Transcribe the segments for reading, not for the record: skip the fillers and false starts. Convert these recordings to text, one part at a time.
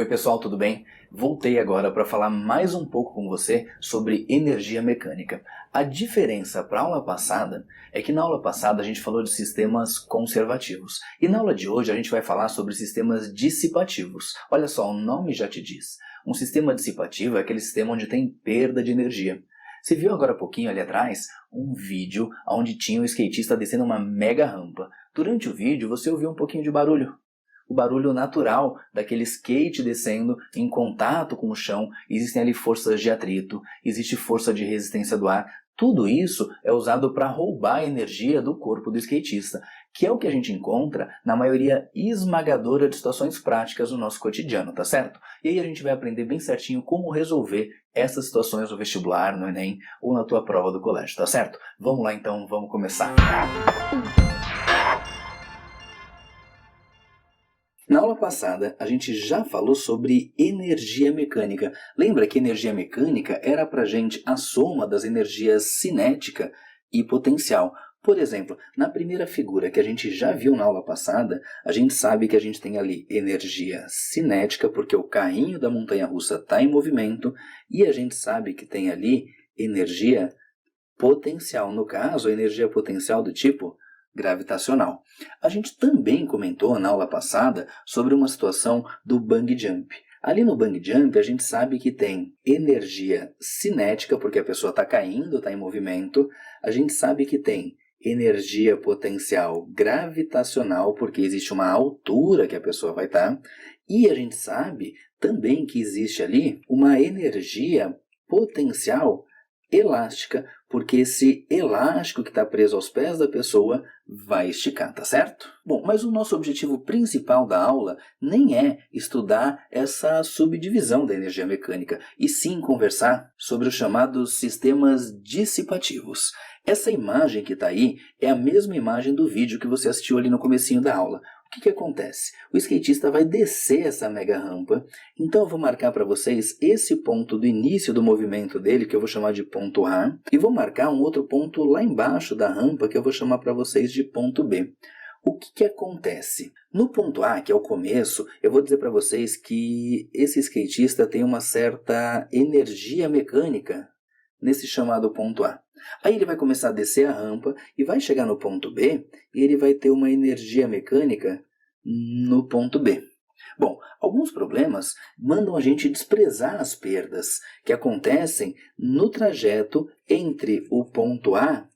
Oi pessoal, tudo bem? Voltei agora para falar mais um pouco com você sobre energia mecânica. A diferença para a aula passada é que na aula passada a gente falou de sistemas conservativos. E na aula de hoje a gente vai falar sobre sistemas dissipativos. Olha só, o nome já te diz. Um sistema dissipativo é aquele sistema onde tem perda de energia. Você viu agora há pouquinho ali atrás um vídeo onde tinha um skatista descendo uma mega rampa. Durante o vídeo você ouviu um pouquinho de barulho. O barulho natural daquele skate descendo em contato com o chão, existem ali forças de atrito, existe força de resistência do ar. Tudo isso é usado para roubar a energia do corpo do skatista, que é o que a gente encontra na maioria esmagadora de situações práticas do nosso cotidiano, tá certo? E aí a gente vai aprender bem certinho como resolver essas situações no vestibular, no Enem ou na tua prova do colégio, tá certo? Vamos lá então, vamos começar. Na aula passada, a gente já falou sobre energia mecânica. Lembra que energia mecânica era para a gente a soma das energias cinética e potencial. Por exemplo, na primeira figura que a gente já viu na aula passada, a gente sabe que a gente tem ali energia cinética, porque o carrinho da montanha-russa está em movimento, e a gente sabe que tem ali energia potencial. No caso, a energia potencial do tipo gravitacional. A gente também comentou na aula passada sobre uma situação do bungee jump. Ali no bungee jump a gente sabe que tem energia cinética, porque a pessoa está caindo, está em movimento. A gente sabe que tem energia potencial gravitacional, porque existe uma altura que a pessoa vai estar. E a gente sabe também que existe ali uma energia potencial elástica, porque esse elástico que está preso aos pés da pessoa vai esticar, tá certo? Bom, mas o nosso objetivo principal da aula nem é estudar essa subdivisão da energia mecânica, e sim conversar sobre os chamados sistemas dissipativos. Essa imagem que está aí é a mesma imagem do vídeo que você assistiu ali no comecinho da aula. O que acontece? O skatista vai descer essa mega rampa, então eu vou marcar para vocês esse ponto do início do movimento dele, que eu vou chamar de ponto A, e vou marcar um outro ponto lá embaixo da rampa, que eu vou chamar para vocês de ponto B. O que acontece? No ponto A, que é o começo, eu vou dizer para vocês que esse skatista tem uma certa energia mecânica nesse chamado ponto A. Aí ele vai começar a descer a rampa e vai chegar no ponto B e ele vai ter uma energia mecânica no ponto B. Bom, alguns problemas mandam a gente desprezar as perdas que acontecem no trajeto entre o ponto A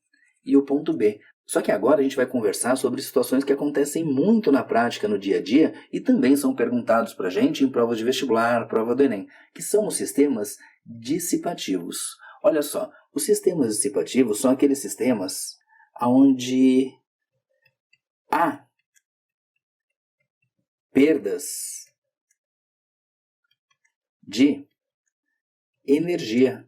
e o ponto B. Só que agora a gente vai conversar sobre situações que acontecem muito na prática no dia a dia e também são perguntados para a gente em provas de vestibular, prova do Enem, que são os sistemas dissipativos. Olha só, os sistemas dissipativos são aqueles sistemas onde há perdas de energia.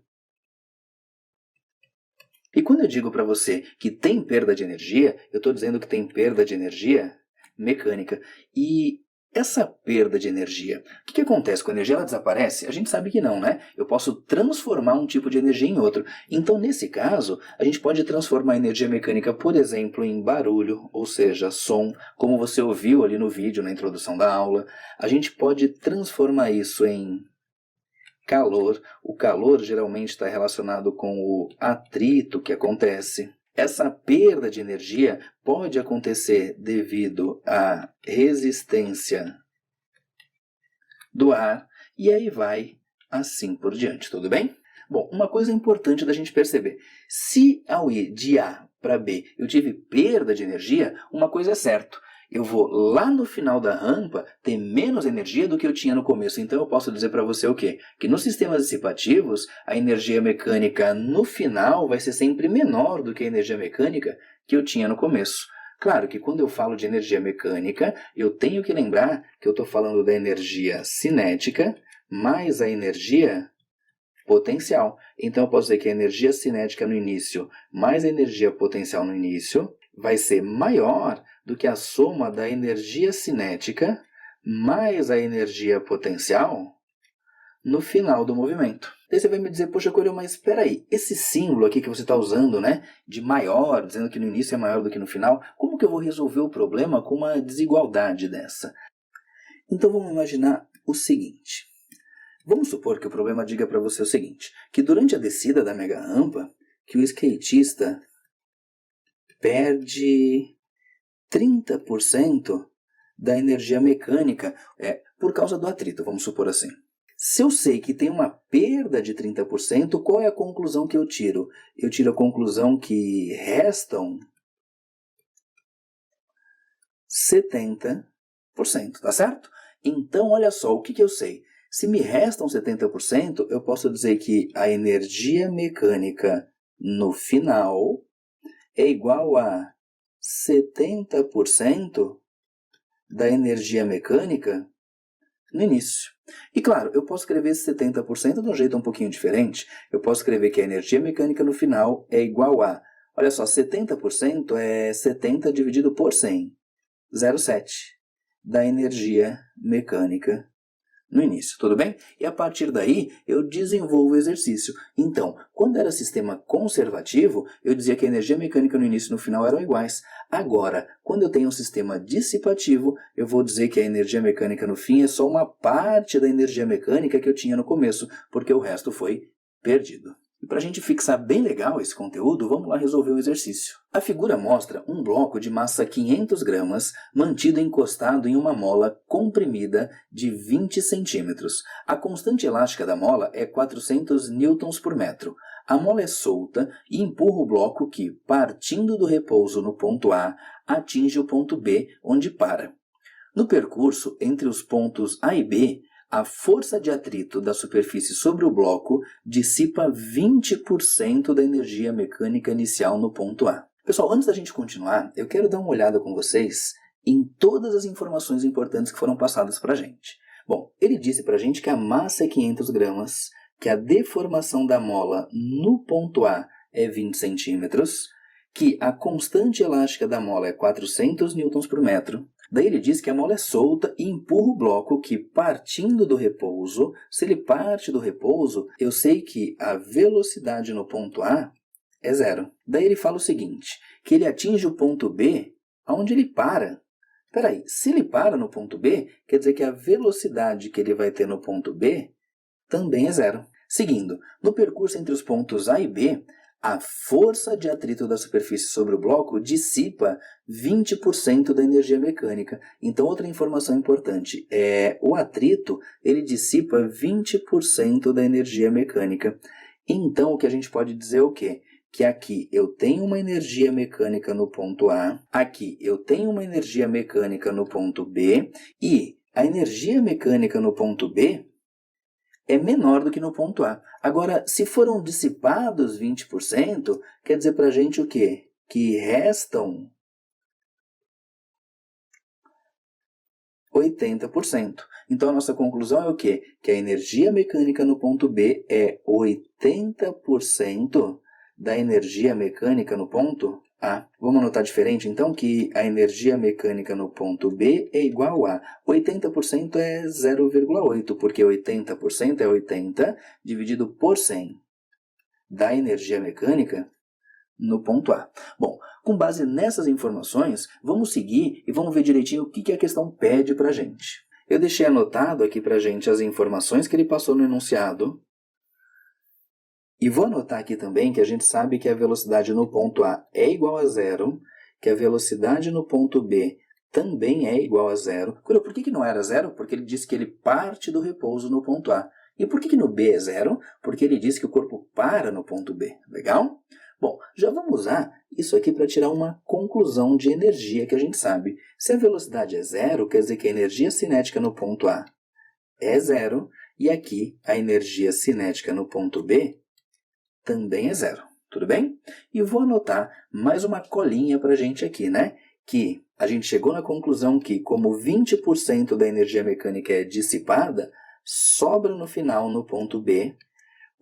E quando eu digo para você que tem perda de energia, eu estou dizendo que tem perda de energia mecânica. E essa perda de energia, o que acontece? Quando a energia ela desaparece? A gente sabe que não, né? Eu posso transformar um tipo de energia em outro. Então, nesse caso, a gente pode transformar a energia mecânica, por exemplo, em barulho, ou seja, som, como você ouviu ali no vídeo, na introdução da aula. A gente pode transformar isso em calor. O calor geralmente está relacionado com o atrito que acontece. Essa perda de energia pode acontecer devido à resistência do ar e aí vai assim por diante, tudo bem? Bom, uma coisa importante da gente perceber, se ao ir de A para B eu tive perda de energia, uma coisa é certa. Eu vou lá no final da rampa ter menos energia do que eu tinha no começo. Então eu posso dizer para você o quê? Que nos sistemas dissipativos, a energia mecânica no final vai ser sempre menor do que a energia mecânica que eu tinha no começo. Claro que quando eu falo de energia mecânica, eu tenho que lembrar que eu estou falando da energia cinética mais a energia potencial. Então eu posso dizer que a energia cinética no início mais a energia potencial no início vai ser maior do que a soma da energia cinética mais a energia potencial no final do movimento. Daí você vai me dizer, poxa, Coelho, mas espera aí, esse símbolo aqui que você está usando, né, de maior, dizendo que no início é maior do que no final, como que eu vou resolver o problema com uma desigualdade dessa? Então vamos imaginar o seguinte. Vamos supor que o problema diga para você o seguinte, que durante a descida da mega rampa, que o skatista perde 30% da energia mecânica por causa do atrito, vamos supor assim. Se eu sei que tem uma perda de 30%, qual é a conclusão que eu tiro? Eu tiro a conclusão que restam 70%, tá certo? Então, olha só, o que eu sei? Se me restam 70%, eu posso dizer que a energia mecânica no final é igual a 70% da energia mecânica no início. E claro, eu posso escrever esse 70% de um jeito um pouquinho diferente. Eu posso escrever que a energia mecânica no final é igual a, olha só, 70% é 70 dividido por 100, 0,7 da energia mecânica no início, tudo bem? E a partir daí, eu desenvolvo o exercício. Então, quando era sistema conservativo, eu dizia que a energia mecânica no início e no final eram iguais. Agora, quando eu tenho um sistema dissipativo, eu vou dizer que a energia mecânica no fim é só uma parte da energia mecânica que eu tinha no começo, porque o resto foi perdido. E para a gente fixar bem legal esse conteúdo, vamos lá resolver o exercício. A figura mostra um bloco de massa 500 gramas mantido encostado em uma mola comprimida de 20 centímetros. A constante elástica da mola é 400 newtons por metro. A mola é solta e empurra o bloco que, partindo do repouso no ponto A, atinge o ponto B, onde para. No percurso entre os pontos A e B, a força de atrito da superfície sobre o bloco dissipa 20% da energia mecânica inicial no ponto A. Pessoal, antes da gente continuar, eu quero dar uma olhada com vocês em todas as informações importantes que foram passadas para a gente. Bom, ele disse para a gente que a massa é 500 gramas, que a deformação da mola no ponto A é 20 centímetros, que a constante elástica da mola é 400 newtons por metro. Daí ele diz que a mola é solta e empurra o bloco que, partindo do repouso, se ele parte do repouso, eu sei que a velocidade no ponto A é 0. Daí ele fala o seguinte, que ele atinge o ponto B onde ele para. Espera se ele para no ponto B, quer dizer que a velocidade que ele vai ter no ponto B também é 0. Seguindo, no percurso entre os pontos A e B, a força de atrito da superfície sobre o bloco dissipa 20% da energia mecânica. Então, outra informação importante é o atrito, ele dissipa 20% da energia mecânica. Então, o que a gente pode dizer é o quê? Que aqui eu tenho uma energia mecânica no ponto A, aqui eu tenho uma energia mecânica no ponto B, e a energia mecânica no ponto B é menor do que no ponto A. Agora, se foram dissipados 20%, quer dizer para a gente o quê? Que restam 80%. Então, a nossa conclusão é o quê? Que a energia mecânica no ponto B é 80% da energia mecânica no ponto A. Vamos anotar diferente, então, que a energia mecânica no ponto B é igual a 80% é 0,8, porque 80% é 80 dividido por 100 da energia mecânica no ponto A. Bom, com base nessas informações, vamos seguir e vamos ver direitinho o que a questão pede para a gente. Eu deixei anotado aqui para a gente as informações que ele passou no enunciado. E vou anotar aqui também que a gente sabe que a velocidade no ponto A é igual a 0, que a velocidade no ponto B também é igual a 0. Por que não era 0? Porque ele disse que ele parte do repouso no ponto A. E por que no B é 0? Porque ele disse que o corpo para no ponto B. Legal? Bom, já vamos usar isso aqui para tirar uma conclusão de energia que a gente sabe. Se a velocidade é 0, quer dizer que a energia cinética no ponto A é 0, e aqui a energia cinética no ponto B também é 0, tudo bem? E vou anotar mais uma colinha para a gente aqui, né? Que a gente chegou na conclusão que, como 20% da energia mecânica é dissipada, sobra no final, no ponto B,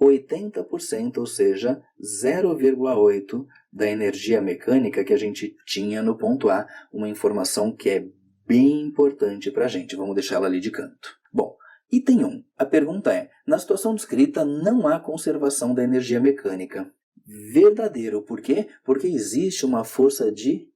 80%, ou seja, 0,8% da energia mecânica que a gente tinha no ponto A, uma informação que é bem importante para a gente. Vamos deixar ela ali de canto. Bom, item 1. A pergunta é, na situação descrita não há conservação da energia mecânica. Verdadeiro. Por quê? Porque existe uma força de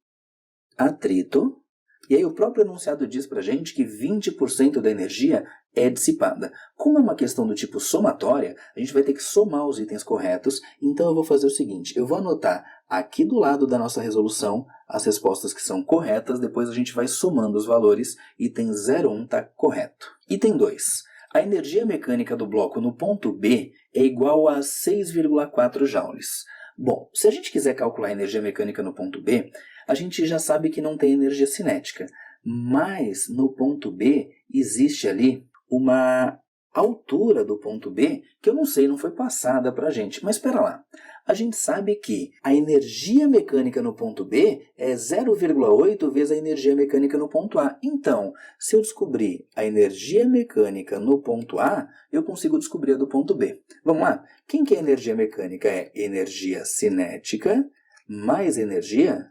atrito E aí o próprio enunciado diz para a gente que 20% da energia é dissipada. Como é uma questão do tipo somatória, a gente vai ter que somar os itens corretos, então eu vou fazer o seguinte, eu vou anotar aqui do lado da nossa resolução as respostas que são corretas, depois a gente vai somando os valores, item 01 está correto. Item 2. A energia mecânica do bloco no ponto B é igual a 6,4 joules. Bom, se a gente quiser calcular a energia mecânica no ponto B, a gente já sabe que não tem energia cinética, mas no ponto B existe ali uma altura do ponto B que eu não sei, não foi passada para a gente. Mas espera lá, a gente sabe que a energia mecânica no ponto B é 0,8 vezes a energia mecânica no ponto A. Então, se eu descobrir a energia mecânica no ponto A, eu consigo descobrir a do ponto B. Vamos lá? Quem que é energia mecânica? É energia cinética mais energia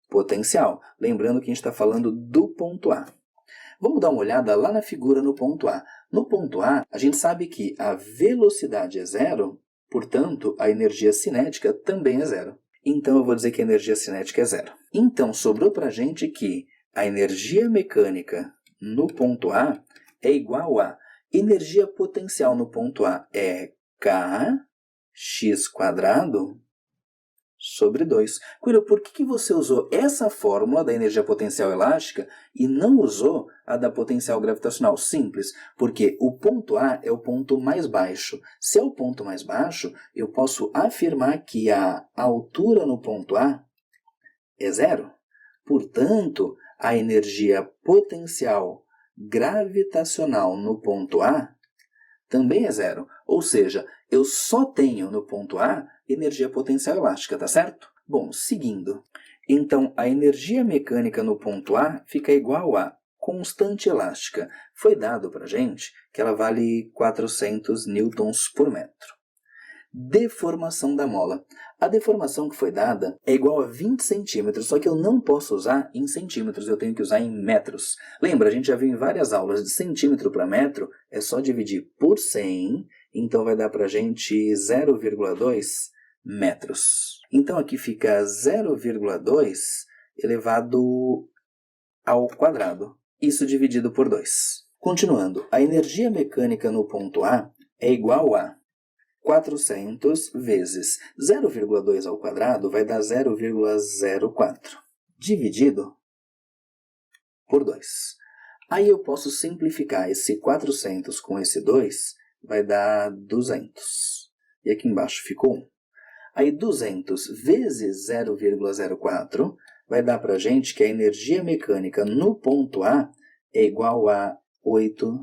potencial. Lembrando que a gente está falando do ponto A. Vamos dar uma olhada lá na figura no ponto A. No ponto A, a gente sabe que a velocidade é zero, portanto, a energia cinética também é zero. Então, eu vou dizer que a energia cinética é zero. Então, sobrou para a gente que a energia mecânica no ponto A é igual a energia potencial no ponto A é kx² sobre 2. Coelho, por que você usou essa fórmula da energia potencial elástica e não usou a da potencial gravitacional? Simples, porque o ponto A é o ponto mais baixo. Se é o ponto mais baixo, eu posso afirmar que a altura no ponto A é zero. Portanto, a energia potencial gravitacional no ponto A também é zero. Ou seja, eu só tenho no ponto A energia potencial elástica, tá certo? Bom, seguindo. Então, a energia mecânica no ponto A fica igual a constante elástica. Foi dado para a gente que ela vale 400 newtons por metro. Deformação da mola. A deformação que foi dada é igual a 20 centímetros, só que eu não posso usar em centímetros, eu tenho que usar em metros. Lembra, a gente já viu em várias aulas de centímetro para metro, é só dividir por 100, então vai dar para a gente 0,2 metros. Então aqui fica 0,2 elevado ao quadrado, isso dividido por 2. Continuando, a energia mecânica no ponto A é igual a 400 vezes 0,2 ao quadrado vai dar 0,04, dividido por 2. Aí eu posso simplificar esse 400 com esse 2, vai dar 200. E aqui embaixo ficou 1. Aí 200 vezes 0,04 vai dar para a gente que a energia mecânica no ponto A é igual a 8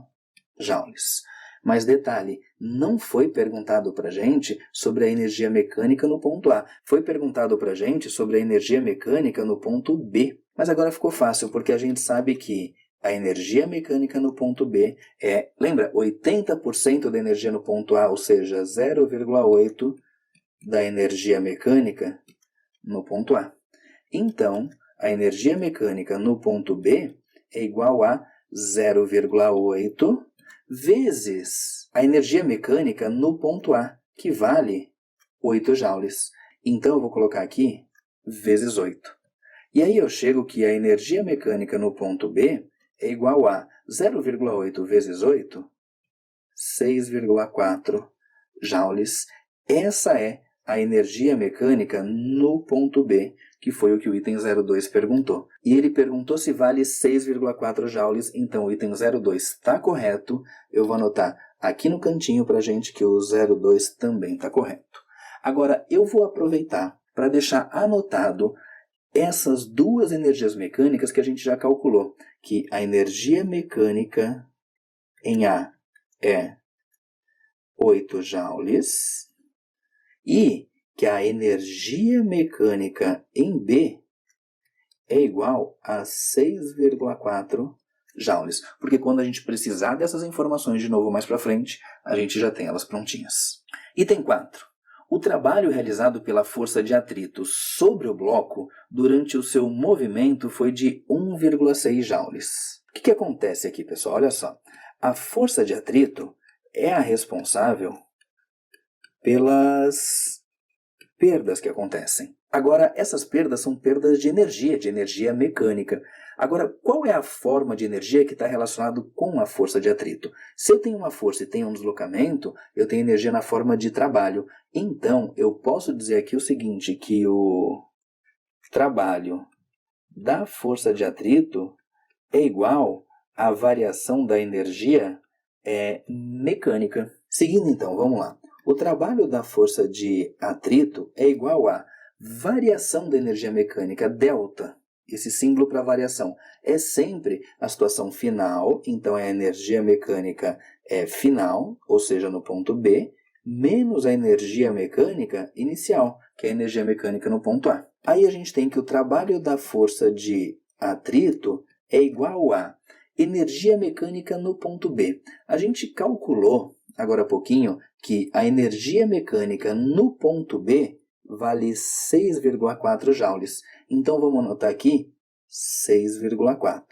joules. Mas detalhe, não foi perguntado para a gente sobre a energia mecânica no ponto A. Foi perguntado para a gente sobre a energia mecânica no ponto B. Mas agora ficou fácil, porque a gente sabe que a energia mecânica no ponto B é, lembra, 80% da energia no ponto A, ou seja, 0,8 da energia mecânica no ponto A. Então, a energia mecânica no ponto B é igual a 0,8 vezes a energia mecânica no ponto A, que vale 8 joules. Então, eu vou colocar aqui vezes 8. E aí eu chego que a energia mecânica no ponto B é igual a 0,8 vezes 8, 6,4 joules. Essa é a energia mecânica no ponto B, que foi o que o item 02 perguntou. E ele perguntou se vale 6,4 joules, então o item 02 está correto. Eu vou anotar aqui no cantinho para a gente que o 02 também está correto. Agora, eu vou aproveitar para deixar anotado essas duas energias mecânicas que a gente já calculou, que a energia mecânica em A é 8 joules e que a energia mecânica em B é igual a 6,4 joules. Porque quando a gente precisar dessas informações de novo mais para frente, a gente já tem elas prontinhas. Item 4. O trabalho realizado pela força de atrito sobre o bloco durante o seu movimento foi de 1,6 joules. O que acontece aqui, pessoal? Olha só. A força de atrito é a responsável pelas perdas que acontecem. Agora, essas perdas são perdas de energia mecânica. Agora, qual é a forma de energia que está relacionado com a força de atrito? Se eu tenho uma força e tenho um deslocamento, eu tenho energia na forma de trabalho. Então, eu posso dizer aqui o seguinte, que o trabalho da força de atrito é igual à variação da energia mecânica. Seguindo então, vamos lá. O trabalho da força de atrito é igual a variação da energia mecânica, delta. Esse símbolo para variação é sempre a situação final, então a energia mecânica final, ou seja, no ponto B, menos a energia mecânica inicial, que é a energia mecânica no ponto A. Aí a gente tem que o trabalho da força de atrito é igual a energia mecânica no ponto B. A gente calculou, agora há pouquinho, que a energia mecânica no ponto B vale 6,4 joules. Então, vamos anotar aqui 6,4.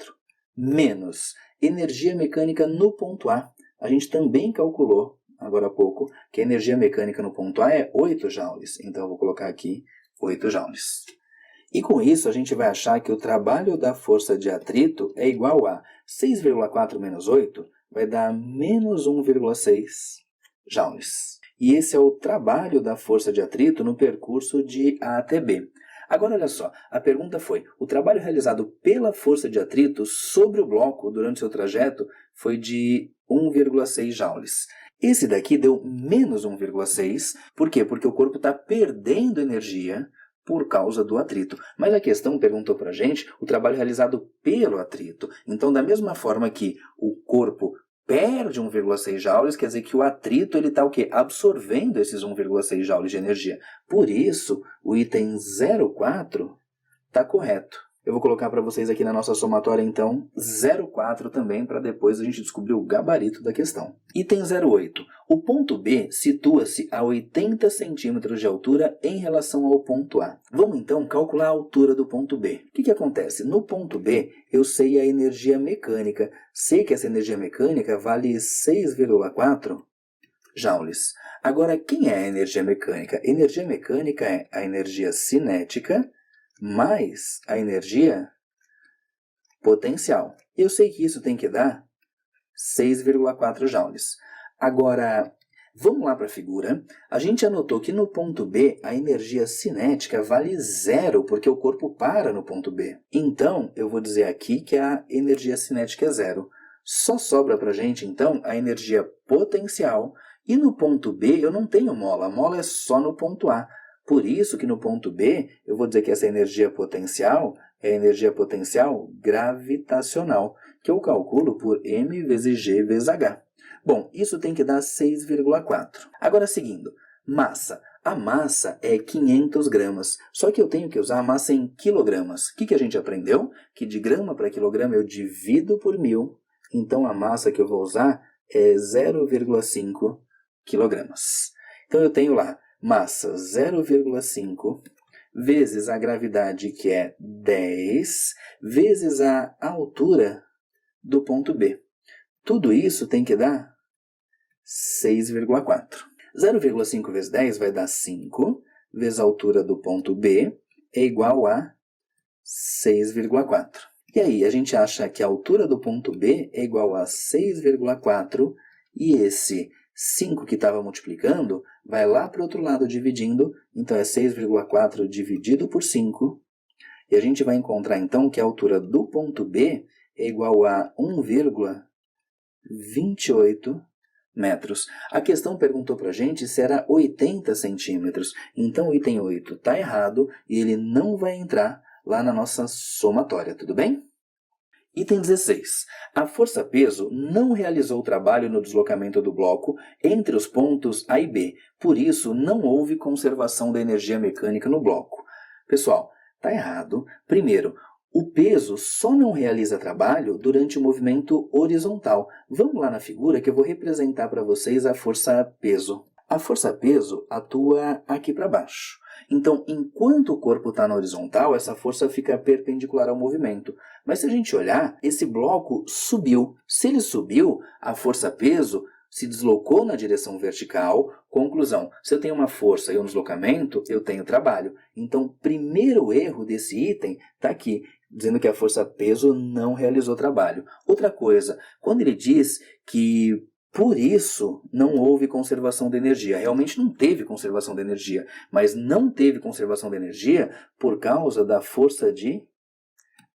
Menos energia mecânica no ponto A. A gente também calculou, agora há pouco, que a energia mecânica no ponto A é 8 joules. Então, eu vou colocar aqui 8 joules. E com isso, a gente vai achar que o trabalho da força de atrito é igual a 6,4 menos 8 vai dar menos 1,6 joules. E esse é o trabalho da força de atrito no percurso de A até B. Agora, olha só, a pergunta foi, o trabalho realizado pela força de atrito sobre o bloco durante seu trajeto foi de 1,6 joules. Esse daqui deu menos 1,6, por quê? Porque o corpo está perdendo energia por causa do atrito. Mas a questão perguntou para a gente o trabalho realizado pelo atrito. Então, da mesma forma que o corpo perde 1,6 joules, quer dizer que o atrito está o quê? Absorvendo esses 1,6 joules de energia. Por isso, o item 04 está correto. Eu vou colocar para vocês aqui na nossa somatória, então, 0,4 também, para depois a gente descobrir o gabarito da questão. Item 08. O ponto B situa-se a 80 centímetros de altura em relação ao ponto A. Vamos, então, calcular a altura do ponto B. O que acontece? No ponto B, eu sei a energia mecânica. Sei que essa energia mecânica vale 6,4 joules. Agora, quem é a energia mecânica? Energia mecânica é a energia cinética mais a energia potencial. Eu sei que isso tem que dar 6,4 joules. Agora, vamos lá para a figura. A gente anotou que no ponto B a energia cinética vale 0, porque o corpo para no ponto B. Então, eu vou dizer aqui que a energia cinética é 0. Só sobra para a gente, então, a energia potencial. E no ponto B eu não tenho mola. A mola é só no ponto A. Por isso que no ponto B, eu vou dizer que essa energia potencial é a energia potencial gravitacional, que eu calculo por m vezes g vezes h. Bom, isso tem que dar 6,4. Agora, seguindo, massa. A massa é 500 gramas, só que eu tenho que usar a massa em quilogramas. O que a gente aprendeu? Que de grama para quilograma eu divido por 1000, então a massa que eu vou usar é 0,5 quilogramas. Então eu tenho lá massa 0,5 vezes a gravidade, que é 10, vezes a altura do ponto B. Tudo isso tem que dar 6,4. 0,5 vezes 10 vai dar 5, vezes a altura do ponto B é igual a 6,4. E aí, a gente acha que a altura do ponto B é igual a 6,4 e esse 5 que estava multiplicando vai lá para o outro lado dividindo, então é 6,4 dividido por 5. E a gente vai encontrar então que a altura do ponto B é igual a 1,28 metros. A questão perguntou para a gente se era 80 centímetros. Então o item 8 está errado e ele não vai entrar lá na nossa somatória, tudo bem? Item 16. A força-peso não realizou o trabalho no deslocamento do bloco entre os pontos A e B. Por isso, não houve conservação da energia mecânica no bloco. Pessoal, está errado. Primeiro, o peso só não realiza trabalho durante o movimento horizontal. Vamos lá na figura que eu vou representar para vocês a força-peso. A força-peso atua aqui para baixo. Então, enquanto o corpo está na horizontal, essa força fica perpendicular ao movimento. Mas se a gente olhar, esse bloco subiu. Se ele subiu, a força-peso se deslocou na direção vertical. Conclusão, se eu tenho uma força e um deslocamento, eu tenho trabalho. Então, primeiro erro desse item está aqui, dizendo que a força-peso não realizou trabalho. Outra coisa, quando ele diz que por isso não houve conservação de energia, realmente não teve conservação de energia, mas não teve conservação de energia por causa da força de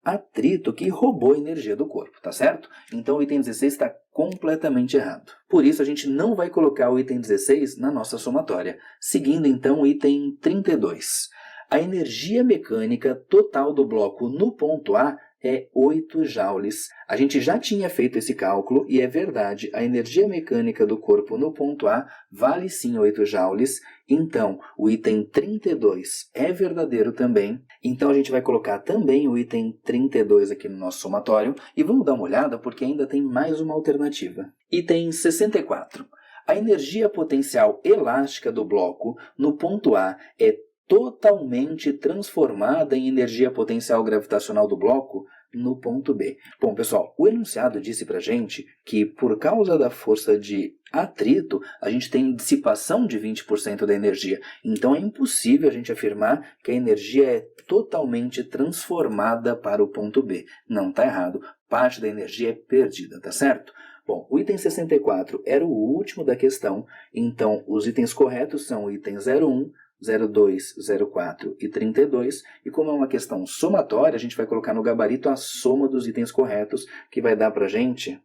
atrito que roubou a energia do corpo, tá certo? Então o item 16 está completamente errado. Por isso a gente não vai colocar o item 16 na nossa somatória. Seguindo então o item 32. A energia mecânica total do bloco no ponto A é 8 joules. A gente já tinha feito esse cálculo e é verdade, a energia mecânica do corpo no ponto A vale sim 8 joules. Então, o item 32 é verdadeiro também. Então, a gente vai colocar também o item 32 aqui no nosso somatório e vamos dar uma olhada porque ainda tem mais uma alternativa. Item 64. A energia potencial elástica do bloco no ponto A é totalmente transformada em energia potencial gravitacional do bloco no ponto B. Bom, pessoal, o enunciado disse pra gente que por causa da força de atrito, a gente tem dissipação de 20% da energia. Então é impossível a gente afirmar que a energia é totalmente transformada para o ponto B. Não, está errado. Parte da energia é perdida, tá certo? Bom, o item 64 era o último da questão, então os itens corretos são o item 01, 02, 04 e 32, e como é uma questão somatória, a gente vai colocar no gabarito a soma dos itens corretos, que vai dar pra gente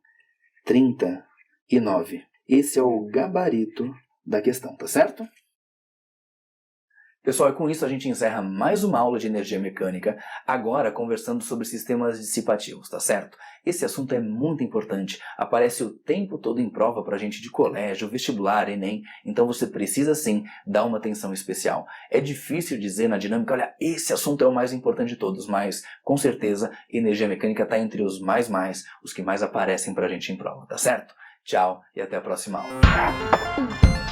39. Esse é o gabarito da questão, tá certo? Pessoal, e com isso a gente encerra mais uma aula de energia mecânica, agora conversando sobre sistemas dissipativos, tá certo? Esse assunto é muito importante, aparece o tempo todo em prova pra gente de colégio, vestibular, Enem, então você precisa sim dar uma atenção especial. É difícil dizer na dinâmica, olha, esse assunto é o mais importante de todos, mas com certeza energia mecânica está entre os os que mais aparecem pra gente em prova, tá certo? Tchau e até a próxima aula.